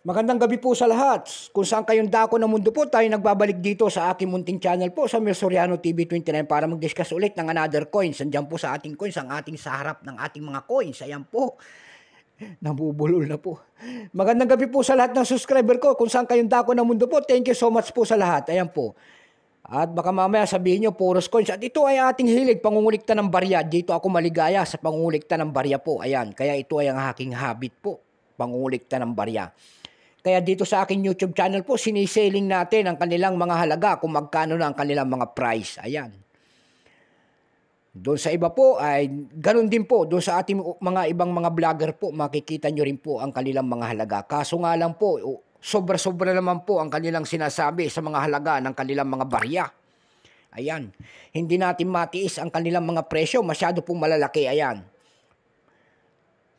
Magandang gabi po sa lahat. Kung saan kayong dako ng mundo po, tayo nagbabalik dito sa aking munting channel po sa Mel Soriano TV 29 para mag-discuss ulit ng another coins. Andiyan po sa ating coins, ang ating sa harap ng ating mga coins. Ayan po, nabubulol na po. Magandang gabi po sa lahat ng subscriber ko. Kung saan kayong dako ng mundo po, thank you so much po sa lahat. Ayan po. At baka mamaya sabihin nyo, puros coins. At ito ay ating hilig, pangungulikta ng barya. Dito ako maligaya sa pangungulikta ng barya po. Ayan, kaya ito ay ang aking habit po, pangungulikta ng barya. Kaya dito sa aking YouTube channel po, siniselling natin ang kanilang mga halaga kung magkano na ang kanilang mga price. Ayan. Doon sa iba po ay ganun din po. Doon sa ating mga ibang mga vlogger po, makikita nyo rin po ang kanilang mga halaga. Kaso nga lang po, sobra-sobra naman po ang kanilang sinasabi sa mga halaga ng kanilang mga barya. Ayan. Hindi natin matiis ang kanilang mga presyo. Masyado pong malalaki. Ayan.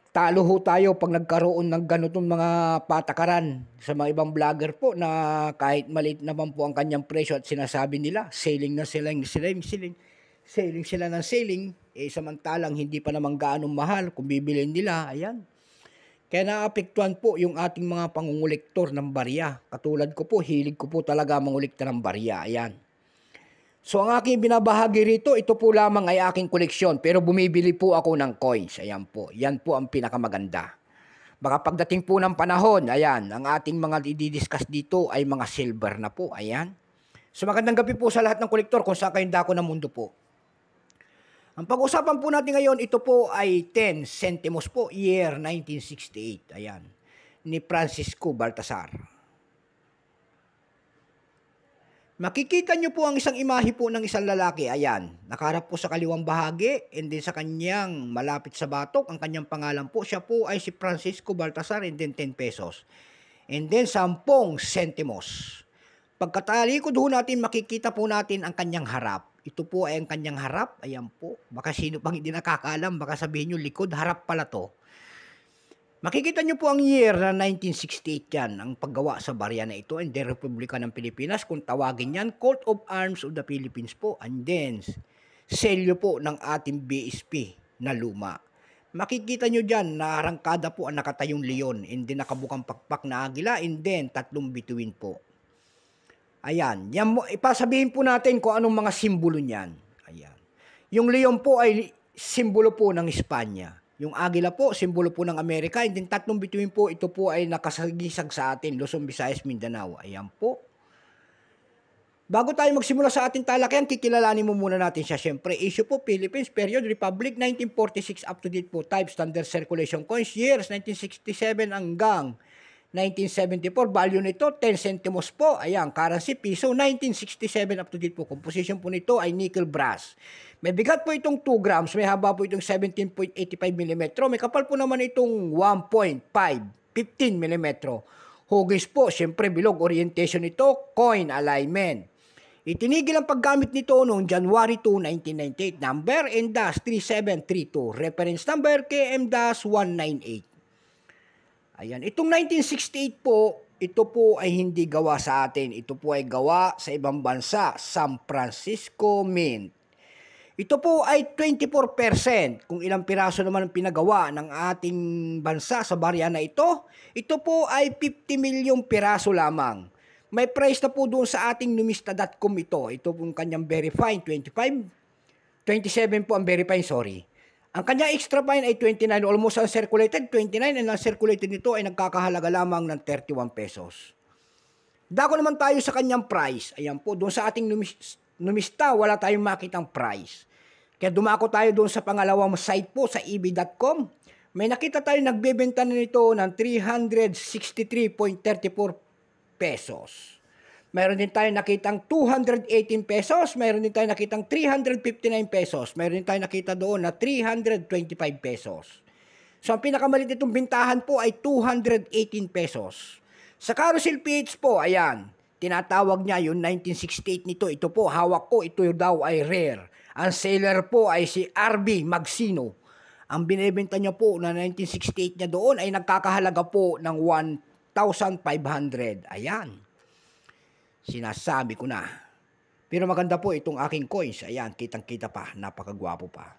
Talo ho tayo pag nagkaroon ng ganitong mga patakaran sa mga ibang vlogger po na kahit maliit naman po ang kanyang presyo at sinasabi nila, selling na sila, selling sila ng selling, samantalang hindi pa naman gaano mahal kung bibilin nila, ayan. Kaya naapektuhan po yung ating mga pangungulektor ng barya. Katulad ko po, hilig ko po talaga mangulekta ng barya, ayan. So ang aking binabahagi rito, ito po lamang ay aking koleksyon, pero bumibili po ako ng coins. Ayan po, yan po ang pinakamaganda. Baka pagdating po ng panahon, ayan, ang ating mga i-discuss dito ay mga silver na po, ayan. So magandang gabi po sa lahat ng kolektor kung saan kayong dako ng mundo po. Ang pag-usapan po natin ngayon, ito po ay 10 centimos po, year 1968, ayan, ni Francisco Baltasar. Makikita nyo po ang isang imahe po ng isang lalaki. Ayan, nakaharap po sa kaliwang bahagi and then sa kanyang malapit sa batok, ang kanyang pangalan po, siya po ay si Francisco Baltasar and then 10 pesos. And then 10 centimos. Pagkatalikod ho natin, makikita po natin ang kanyang harap. Ito po ay ang kanyang harap. Ayan po. Baka sino pang hindi nakakaalam, baka sabihin nyo likod, harap pala to. Makikita nyo po ang year na 1968 yan, ang paggawa sa barya na ito, and then Republika ng Pilipinas, kung tawagin yan, Coat of Arms of the Philippines po, and then selyo po ng ating BSP na luma. Makikita nyo dyan, na arangkada po ang nakatayong leon, and then nakabukang pakpak na agila, and then tatlong bituin po. Ayan, yan, ipasabihin po natin kung anong mga simbolo niyan. Ayan. Yung leon po ay simbolo po ng Espanya. Yung agila po, simbolo po ng Amerika. And then tatlong bituin po, ito po ay nakasagisag sa atin, Luzon, Visayas, Mindanao. Ayan po. Bago tayo magsimula sa ating talakayan, kikilalanin mo muna natin siya. Siyempre, issue po, Philippines, period, Republic, 1946, up to date po, type, standard circulation coins, years, 1967 hanggang 1974, value nito, 10 centimos po. Ayan, currency, piso, 1967 up to date po. Composition po nito ay nickel brass. May bigat po itong 2 grams, may haba po itong 17.85 mm, may kapal po naman itong 1.5, 15 mm. Hugis po, syempre bilog, orientation nito, coin alignment. Itinigil ang paggamit nito noong January 2, 1998, number NDAS3732, reference number KM-198. Ayan, itong 1968 po, ito po ay hindi gawa sa atin. Ito po ay gawa sa ibang bansa, San Francisco Mint. Ito po ay 24%. Kung ilang piraso naman ang pinagawa ng ating bansa sa barya na ito po ay 50 milyong piraso lamang. May price na po doon sa ating numista.com ito. Ito po ang kanyang very fine, 27 po ang very fine, sorry. Ang kanya extra fine ay 29, almost uncirculated, 29, and uncirculated nito ay nagkakahalaga lamang ng 31 pesos. Dako naman tayo sa kanyang price. Ayan po, doon sa ating numista, wala tayong makitang price. Kaya dumako tayo doon sa pangalawang site po, sa eb.com. May nakita tayo nagbebenta na nito ng 363.34 pesos. Mayroon din tayo nakitang 218 pesos, mayroon din tayo nakitang 359 pesos, mayroon din tayo nakita doon na 325 pesos. So ang pinakamalit nitong bintahan po ay 218 pesos. Sa Carousel PH po, ayan, tinatawag niya yung 1968 nito, ito po, hawak ko, ito daw ay rare. Ang seller po ay si RB Magsino. Ang binebenta niya po na 1968 niya doon ay nagkakahalaga po ng 1,500. Ayan. Sinasabi ko na. Pero maganda po itong aking coins. Ayan, kitang-kita pa. Napakagwapo pa.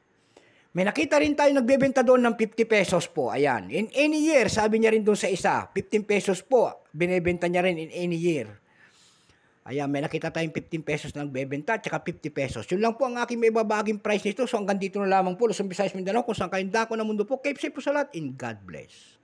May nakita rin tayo nagbebenta doon ng 50 pesos po. Ayan. In any year, sabi niya rin doon sa isa, 15 pesos po. Binebenta niya rin in any year. Ayan, may nakita tayong 15 pesos na nagbebenta at saka 50 pesos. Yun lang po ang aking may babaging price nito. So hanggang dito na lamang po. Luzon, Visayas, Mindanao. Kung saan kayong dako ng mundo po. Keep safe po sa lahat and God bless.